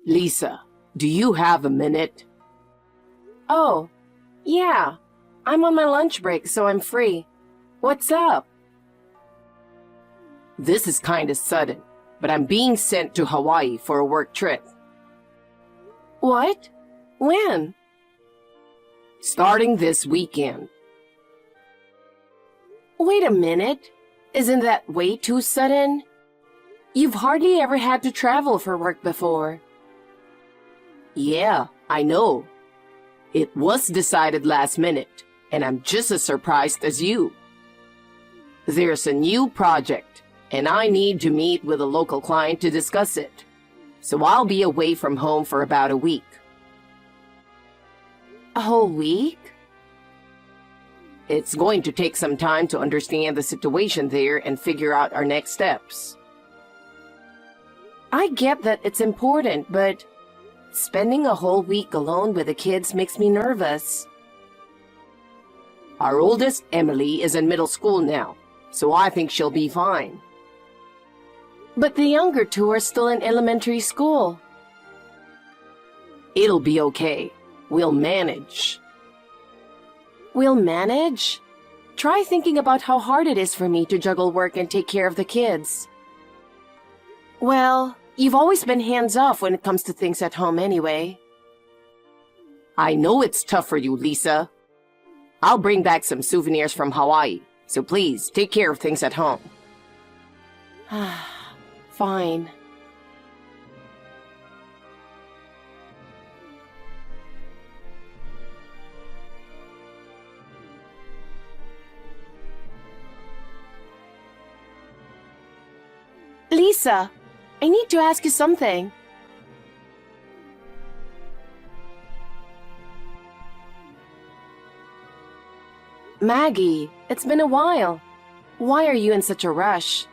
Lisa, do you have a minute? Oh, yeah. I'm on my lunch break, so I'm free. What's up? This is kinda sudden, but I'm being sent to Hawaii for a work trip. What? When? Starting this weekend. Wait a minute. Isn't that way too sudden? You've hardly ever had to travel for work before. Yeah, I know. It was decided last minute, and I'm just as surprised as you. There's a new project, and I need to meet with a local client to discuss it. So I'll be away from home for about a week. A whole week? It's going to take some time to understand the situation there and figure out our next steps. I get that it's important, but spending a whole week alone with the kids makes me nervous. Our oldest, Emily, is in middle school now, so I think she'll be fine. But the younger two are still in elementary school. It'll be okay. We'll manage. We'll manage? Try thinking about how hard it is for me to juggle work and take care of the kids. Well, you've always been hands-off when it comes to things at home anyway. I know it's tough for you, Lisa. I'll bring back some souvenirs from Hawaii, so please take care of things at home. Fine. Lisa, I need to ask you something. Maggie, it's been a while. Why are you in such a rush?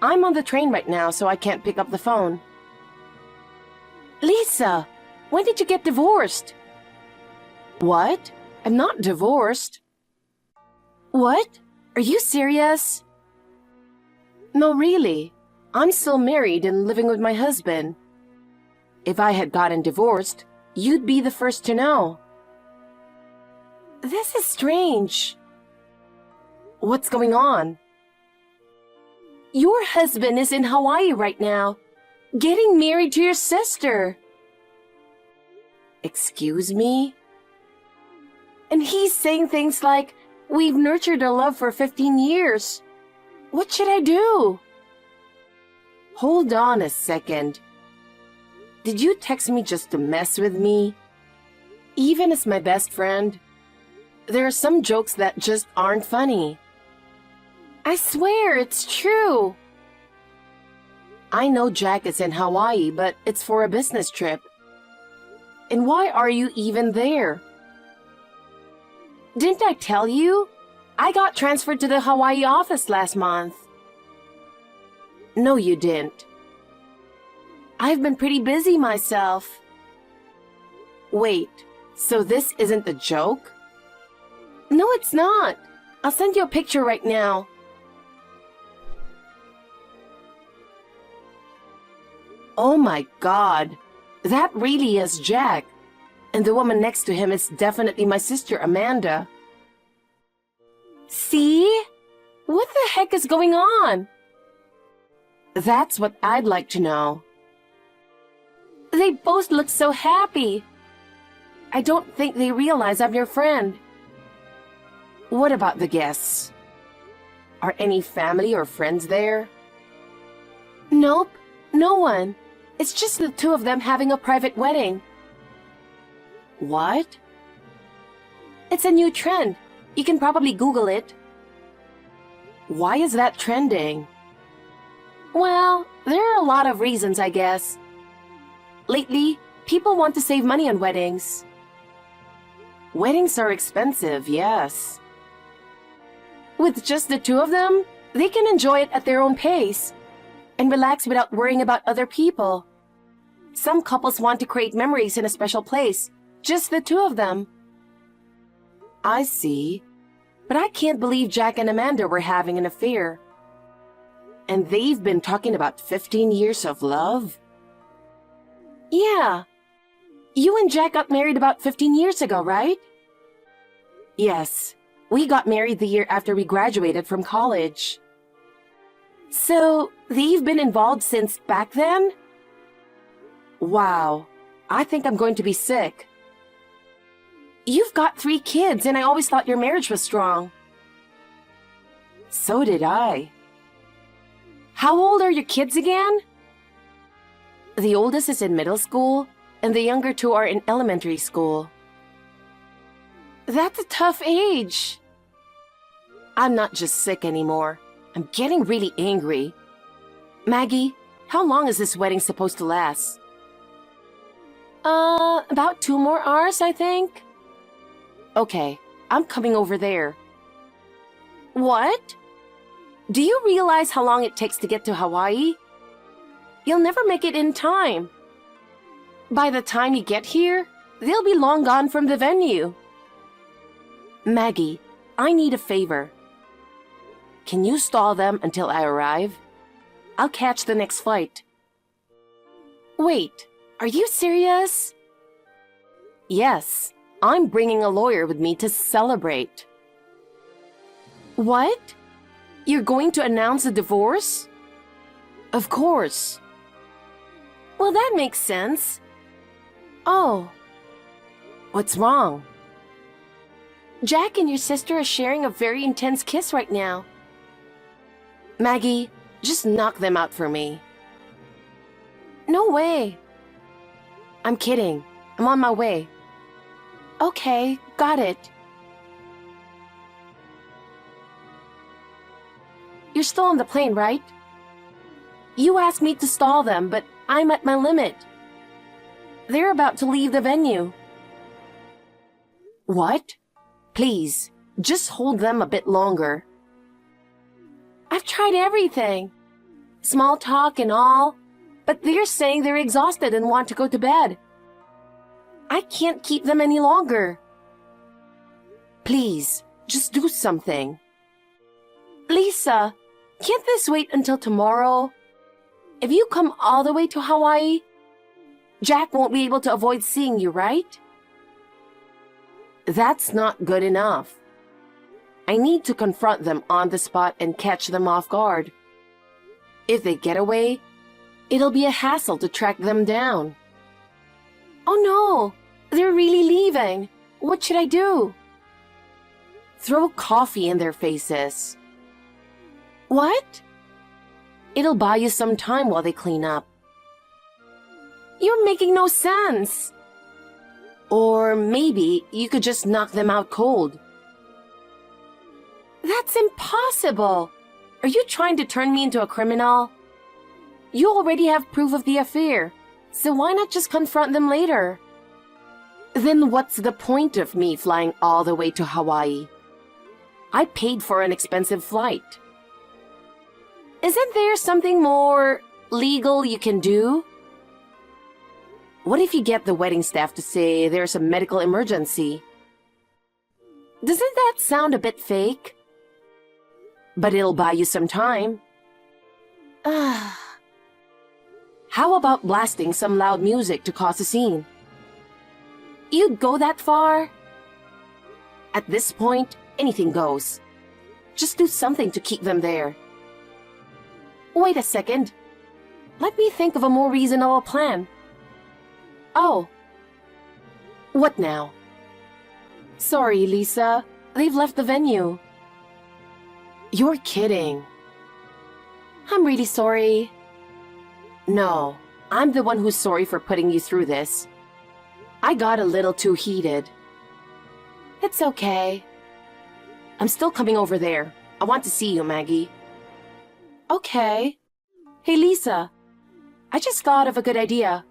I'm on the train right now, so I can't pick up the phone. Lisa, when did you get divorced? What? I'm not divorced. What? Are you serious? No, really. I'm still married and living with my husband. If I had gotten divorced, you'd be the first to know. This is strange. What's going on? Your husband is in Hawaii right now, getting married to your sister. Excuse me? And he's saying things like, we've nurtured our love for 15 years. What should I do? Hold on a second. Did you text me just to mess with me? Even as my best friend, there are some jokes that just aren't funny. I swear it's true. I know Jack is in Hawaii, but it's for a business trip. And why are you even there? Didn't I tell you? I got transferred to the Hawaii office last month. No, you didn't. I've been pretty busy myself. Wait, so this isn't a joke? No, it's not. I'll send you a picture right now. Oh my God, that really is Jack. And the woman next to him is definitely my sister, Amanda. See? What the heck is going on? That's what I'd like to know. They both look so happy. I don't think they realize I'm your friend. What about the guests? Are any family or friends there? Nope, no one. It's just the two of them having a private wedding. What? It's a new trend. You can probably Google it. Why is that trending? Well, there are a lot of reasons, I guess. Lately, people want to save money on weddings. Weddings are expensive, yes. With just the two of them, they can enjoy it at their own pace and relax without worrying about other people. Some couples want to create memories in a special place, just the two of them. I see. But I can't believe Jack and Amanda were having an affair. And they've been talking about 15 years of love? Yeah. You and Jack got married about 15 years ago, right? Yes. We got married the year after we graduated from college. So, they've been involved since back then? Wow. I think I'm going to be sick. You've got 3 kids, and I always thought your marriage was strong. So did I. How old are your kids again? The oldest is in middle school, and the younger 2 are in elementary school. That's a tough age. I'm not just sick anymore. I'm getting really angry. Maggie, how long is this wedding supposed to last? About 2 more hours, I think. Okay, I'm coming over there. What? Do you realize how long it takes to get to Hawaii? You'll never make it in time. By the time you get here, they'll be long gone from the venue. Maggie, I need a favor. Can you stall them until I arrive? I'll catch the next flight. Wait, are you serious? Yes, I'm bringing a lawyer with me to celebrate. What? You're going to announce a divorce? Of course. Well, that makes sense. Oh. What's wrong? Jack and your sister are sharing a very intense kiss right now. Maggie, just knock them out for me. No way. I'm kidding. I'm on my way. Okay, got it. You're still on the plane, right? You asked me to stall them, but I'm at my limit. They're about to leave the venue. What? Please, just hold them a bit longer. I've tried everything. Small talk and all, but they're saying they're exhausted and want to go to bed. I can't keep them any longer. Please, just do something. Lisa, can't this wait until tomorrow? If you come all the way to Hawaii, Jack won't be able to avoid seeing you, right? That's not good enough. I need to confront them on the spot and catch them off guard. If they get away, it'll be a hassle to track them down. Oh no, they're really leaving. What should I do? Throw coffee in their faces. What? It'll buy you some time while they clean up. You're making no sense. Or maybe you could just knock them out cold. That's impossible. Are you trying to turn me into a criminal? You already have proof of the affair, so why not just confront them later? Then what's the point of me flying all the way to Hawaii? I paid for an expensive flight. Isn't there something more legal you can do? What if you get the wedding staff to say there's a medical emergency? Doesn't that sound a bit fake? But it'll buy you some time. How about blasting some loud music to cause a scene? You'd go that far? At this point, anything goes. Just do something to keep them there. Wait a second. Let me think of a more reasonable plan. Oh. What now? Sorry, Lisa. They've left the venue. You're kidding. I'm really sorry. No, I'm the one who's sorry for putting you through this. I got a little too heated. It's okay. I'm still coming over there. I want to see you, Maggie. Okay. Hey, Lisa. I just thought of a good idea.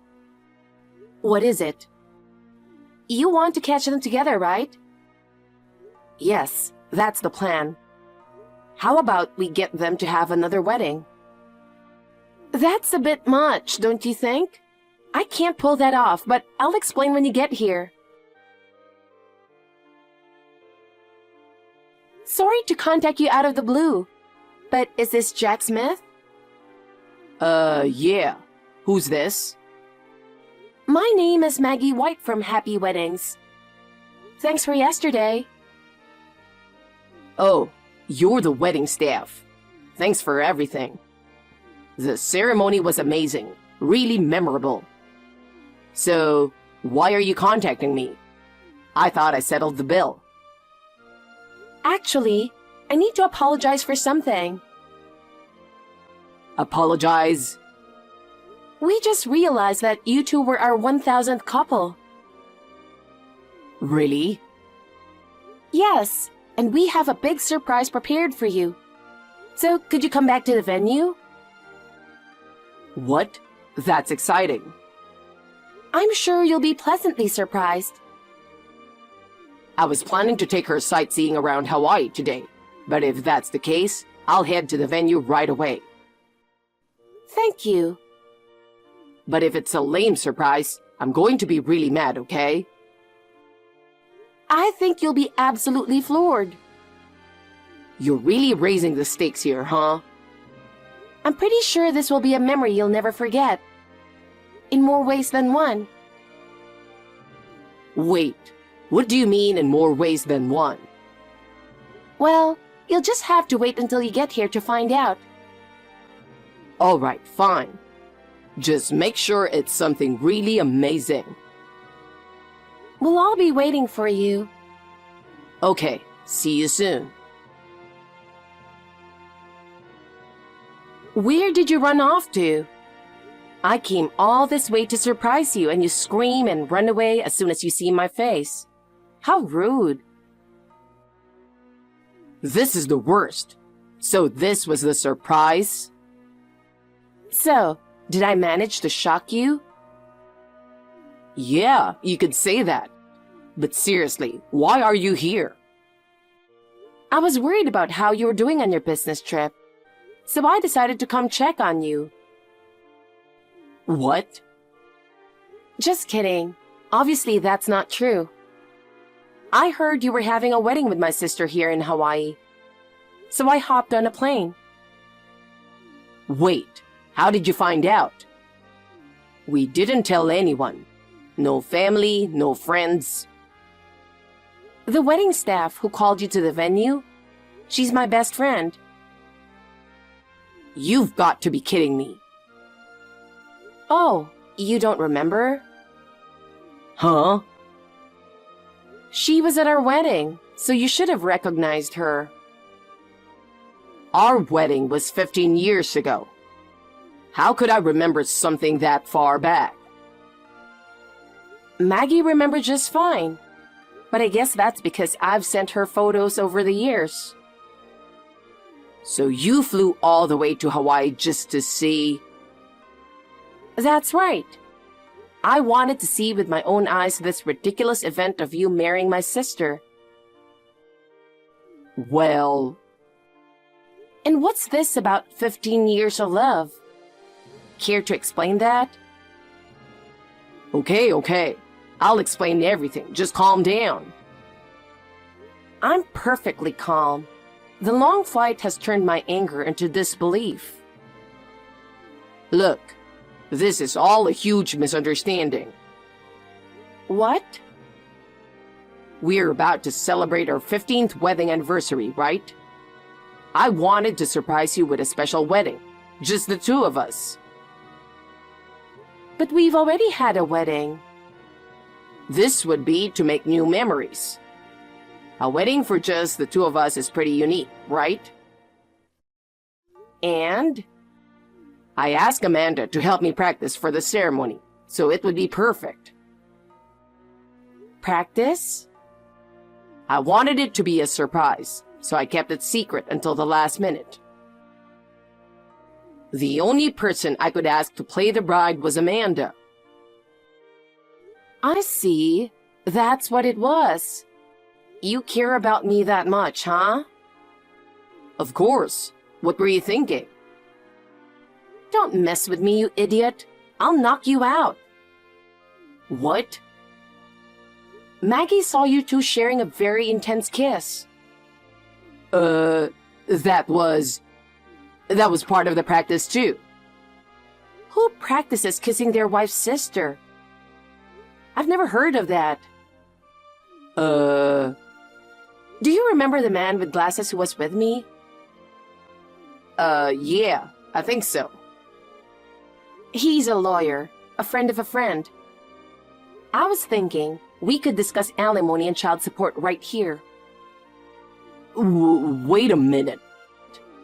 What is it? You want to catch them together, right? Yes, that's the plan. How about we get them to have another wedding? That's a bit much, don't you think? I can't pull that off, but I'll explain when you get here. Sorry to contact you out of the blue, but is this Jack Smith? Yeah. Who's this? My name is Maggie White from Happy Weddings. Thanks for yesterday. Oh, you're the wedding staff. Thanks for everything. The ceremony was amazing, really memorable. So, why are you contacting me? I thought I settled the bill. Actually, I need to apologize for something. Apologize? We just realized that you two were our 1000th couple. Really? Yes, and we have a big surprise prepared for you. So, could you come back to the venue? What? That's exciting. I'm sure you'll be pleasantly surprised. I was planning to take her sightseeing around Hawaii today, but if that's the case, I'll head to the venue right away. Thank you. But if it's a lame surprise, I'm going to be really mad, okay? I think you'll be absolutely floored. You're really raising the stakes here, huh? I'm pretty sure this will be a memory you'll never forget. In more ways than one. Wait, what do you mean in more ways than one? Well, you'll just have to wait until you get here to find out. All right, fine. Just make sure it's something really amazing. We'll all be waiting for you. Okay, see you soon. Where did you run off to? I came all this way to surprise you and you scream and run away as soon as you see my face. How rude. This is the worst. So this was the surprise? So, did I manage to shock you? Yeah, you could say that. But seriously, why are you here? I was worried about how you were doing on your business trip. So I decided to come check on you. What? Just kidding. Obviously, that's not true. I heard you were having a wedding with my sister here in Hawaii. So I hopped on a plane. Wait, how did you find out? We didn't tell anyone. No family, no friends. The wedding staff who called you to the venue, she's my best friend. You've got to be kidding me. Oh, you don't remember? Huh? She was at our wedding, so you should have recognized her. Our wedding was 15 years ago. How could I remember something that far back? Maggie remembered just fine. But I guess that's because I've sent her photos over the years. So you flew all the way to Hawaii just to see? That's right. I wanted to see with my own eyes this ridiculous event of you marrying my sister. Well... And what's this about 15 years of love? Care to explain that? Okay. I'll explain everything. Just calm down. I'm perfectly calm. The long flight has turned my anger into disbelief. Look, this is all a huge misunderstanding. What? We're about to celebrate our 15th wedding anniversary, right? I wanted to surprise you with a special wedding. Just the two of us. But we've already had a wedding. This would be to make new memories. A wedding for just the two of us is pretty unique, right? And? I asked Amanda to help me practice for the ceremony, so it would be perfect. Practice? I wanted it to be a surprise, so I kept it secret until the last minute. The only person I could ask to play the bride was Amanda. I see. That's what it was. You care about me that much, huh? Of course. What were you thinking? Don't mess with me, you idiot. I'll knock you out. What? Maggie saw you two sharing a very intense kiss. That was part of the practice too. Who practices kissing their wife's sister? I've never heard of that. Uh, Do you remember the man with glasses who was with me? yeah, I think so. He's a lawyer, a friend of a friend. I was thinking we could discuss alimony and child support right here. Wait a minute.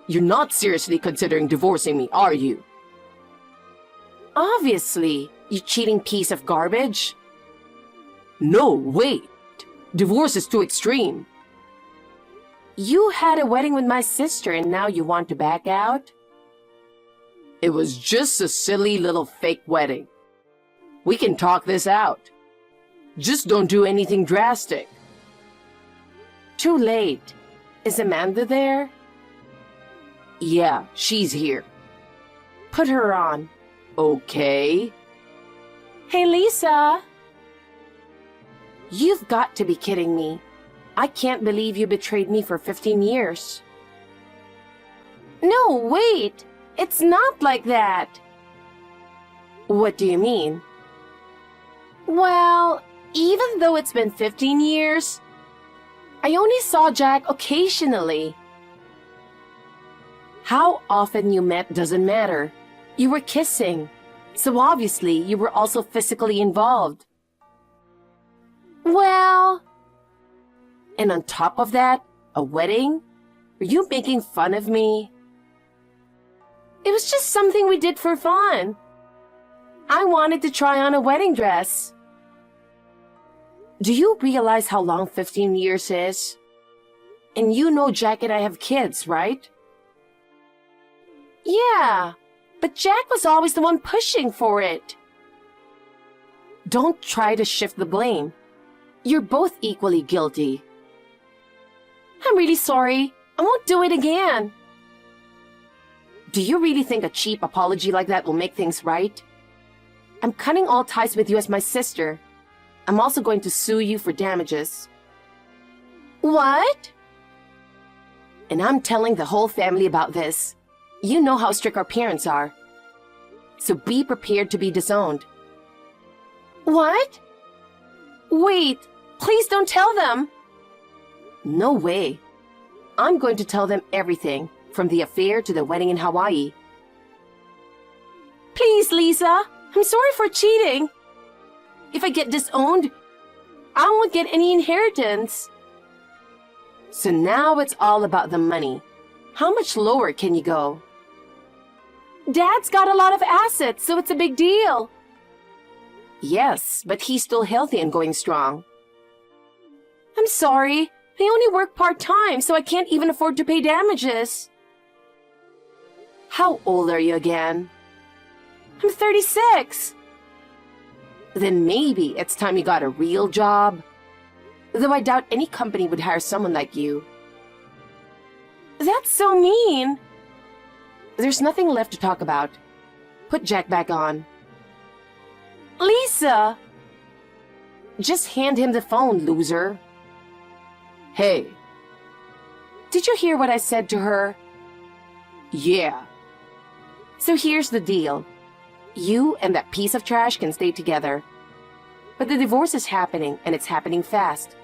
You're not seriously considering divorcing me, are you? Obviously, you cheating piece of garbage. No, wait. Divorce is too extreme. You had a wedding with my sister and now you want to back out? It was just a silly little fake wedding. We can talk this out. Just don't do anything drastic. Too late. Is Amanda there? Yeah, she's here. Put her on. Okay. Hey, Lisa! You've got to be kidding me. I can't believe you betrayed me for 15 years. No, wait! It's not like that! What do you mean? Well, even though it's been 15 years, I only saw Jack occasionally. How often you met doesn't matter. You were kissing, so obviously you were also physically involved. Well... And on top of that, a wedding? Are you making fun of me? It was just something we did for fun. I wanted to try on a wedding dress. Do you realize how long 15 years is? And you know Jack and I have kids, right? Yeah, but Jack was always the one pushing for it. Don't try to shift the blame. You're both equally guilty. I'm really sorry. I won't do it again. Do you really think a cheap apology like that will make things right? I'm cutting all ties with you as my sister. I'm also going to sue you for damages. What? And I'm telling the whole family about this. You know how strict our parents are. So be prepared to be disowned. What? Wait, please don't tell them. No way. I'm going to tell them everything, from the affair to the wedding in Hawaii. Please, Lisa. I'm sorry for cheating. If I get disowned, I won't get any inheritance. So now it's all about the money. How much lower can you go? Dad's got a lot of assets, so it's a big deal. Yes, but he's still healthy and going strong. I'm sorry. I only work part-time, so I can't even afford to pay damages. How old are you again? I'm 36. Then maybe it's time you got a real job. Though I doubt any company would hire someone like you. That's so mean. There's nothing left to talk about. Put Jack back on. Lisa! Just hand him the phone, loser. Hey. Did you hear what I said to her? Yeah. So here's the deal. You and that piece of trash can stay together. But the divorce is happening, and it's happening fast.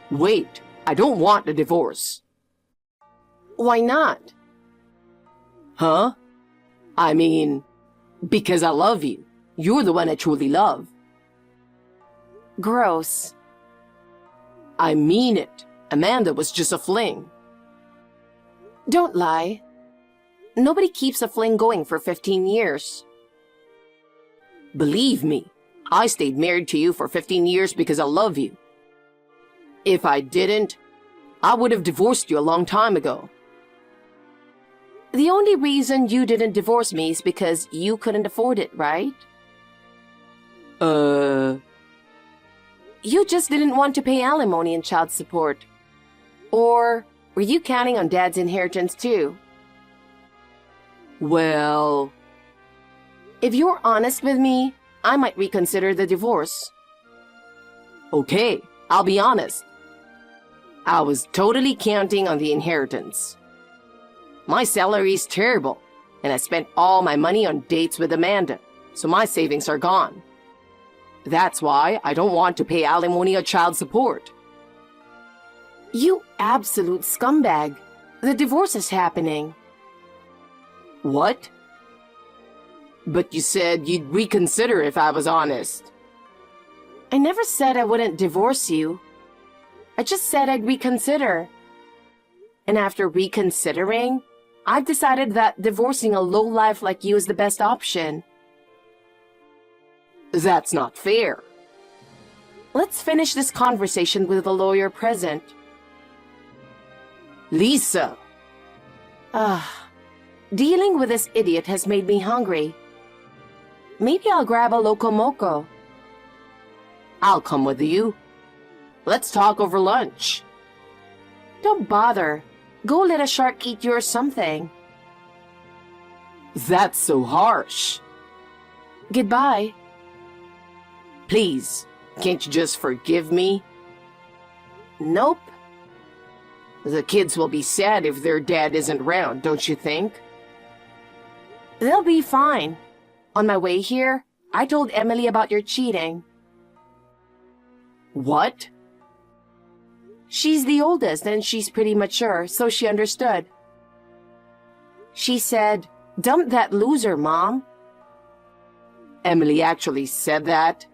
Wait, I don't want a divorce. Why not? Huh? I mean, because I love you. You're the one I truly love. Gross. I mean it. Amanda was just a fling. Don't lie. Nobody keeps a fling going for 15 years. Believe me, I stayed married to you for 15 years because I love you. If I didn't, I would have divorced you a long time ago. The only reason you didn't divorce me is because you couldn't afford it, right? You just didn't want to pay alimony and child support. Or were you counting on Dad's inheritance too? Well... If you're honest with me, I might reconsider the divorce. Okay, I'll be honest. I was totally counting on the inheritance. My salary's terrible, and I spent all my money on dates with Amanda, so my savings are gone. That's why I don't want to pay alimony or child support. You absolute scumbag. The divorce is happening. What? But you said you'd reconsider if I was honest. I never said I wouldn't divorce you. I just said I'd reconsider. And after reconsidering, I've decided that divorcing a lowlife like you is the best option. That's not fair. Let's finish this conversation with the lawyer present. Lisa! Dealing with this idiot has made me hungry. Maybe I'll grab a Loco Moco. I'll come with you. Let's talk over lunch. Don't bother. Go let a shark eat you or something. That's so harsh. Goodbye. Please, can't you just forgive me? Nope. The kids will be sad if their dad isn't around, don't you think? They'll be fine. On my way here, I told Emily about your cheating. What? She's the oldest and she's pretty mature, so she understood. She said, "Dump that loser, Mom." Emily actually said that?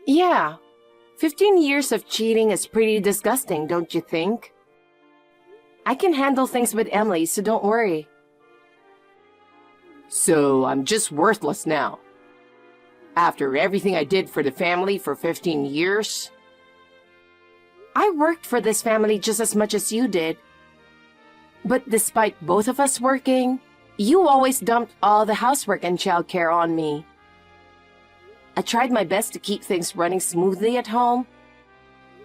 Yeah. 15 years of cheating is pretty disgusting, don't you think? I can handle things with Emily, so don't worry. So I'm just worthless now. After everything I did for the family for 15 years? I worked for this family just as much as you did. But despite both of us working, you always dumped all the housework and childcare on me. I tried my best to keep things running smoothly at home,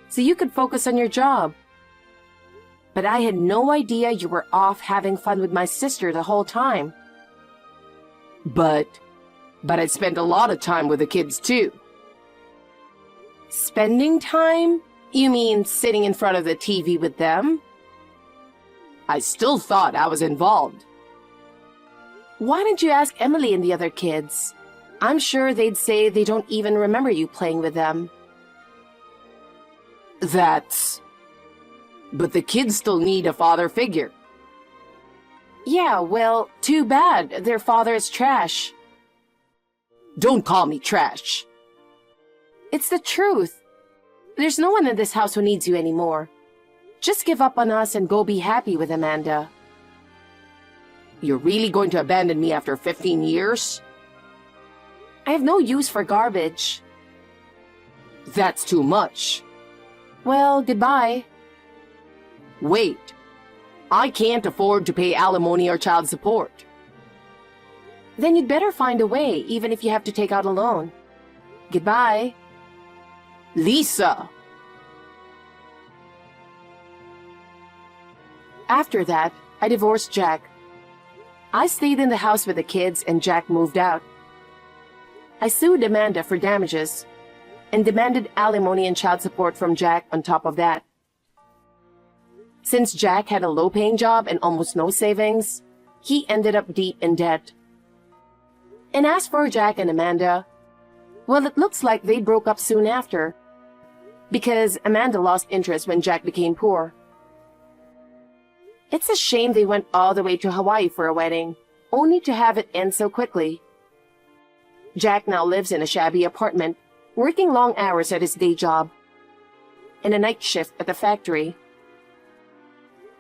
so you could focus on your job. But I had no idea you were off having fun with my sister the whole time. But I spent a lot of time with the kids too. Spending time? You mean sitting in front of the TV with them? I still thought I was involved. Why didn't you ask Emily and the other kids? I'm sure they'd say they don't even remember you playing with them. But the kids still need a father figure. Yeah, well, too bad. Their father is trash. Don't call me trash. It's the truth. There's no one in this house who needs you anymore. Just give up on us and go be happy with Amanda. You're really going to abandon me after 15 years? I have no use for garbage. That's too much. Well, goodbye. Wait. I can't afford to pay alimony or child support. Then you'd better find a way, even if you have to take out a loan. Goodbye. Lisa! After that, I divorced Jack. I stayed in the house with the kids and Jack moved out. I sued Amanda for damages and demanded alimony and child support from Jack on top of that. Since Jack had a low-paying job and almost no savings, he ended up deep in debt. And as for Jack and Amanda, well, it looks like they broke up soon after, because Amanda lost interest when Jack became poor. It's a shame they went all the way to Hawaii for a wedding, only to have it end so quickly. Jack now lives in a shabby apartment, working long hours at his day job, and a night shift at the factory.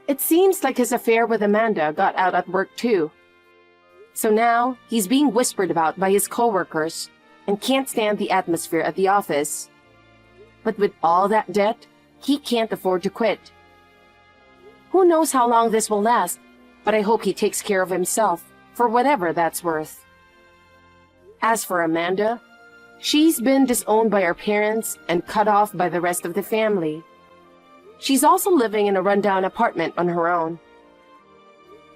It seems like his affair with Amanda got out at work too. So now, he's being whispered about by his coworkers and can't stand the atmosphere at the office. But with all that debt, he can't afford to quit. Who knows how long this will last, but I hope he takes care of himself, for whatever that's worth. As for Amanda, she's been disowned by her parents and cut off by the rest of the family. She's also living in a rundown apartment on her own.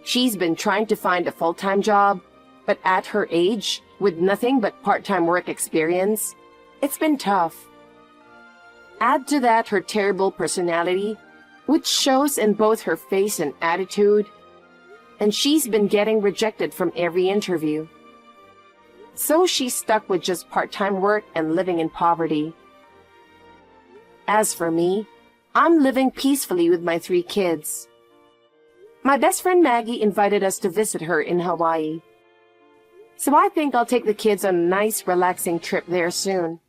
She's been trying to find a full-time job, but at her age, with nothing but part-time work experience, it's been tough. Add to that her terrible personality, which shows in both her face and attitude, and she's been getting rejected from every interview. So she's stuck with just part-time work and living in poverty. As for me, I'm living peacefully with my 3 kids. My best friend Maggie invited us to visit her in Hawaii. So I think I'll take the kids on a nice, relaxing trip there soon.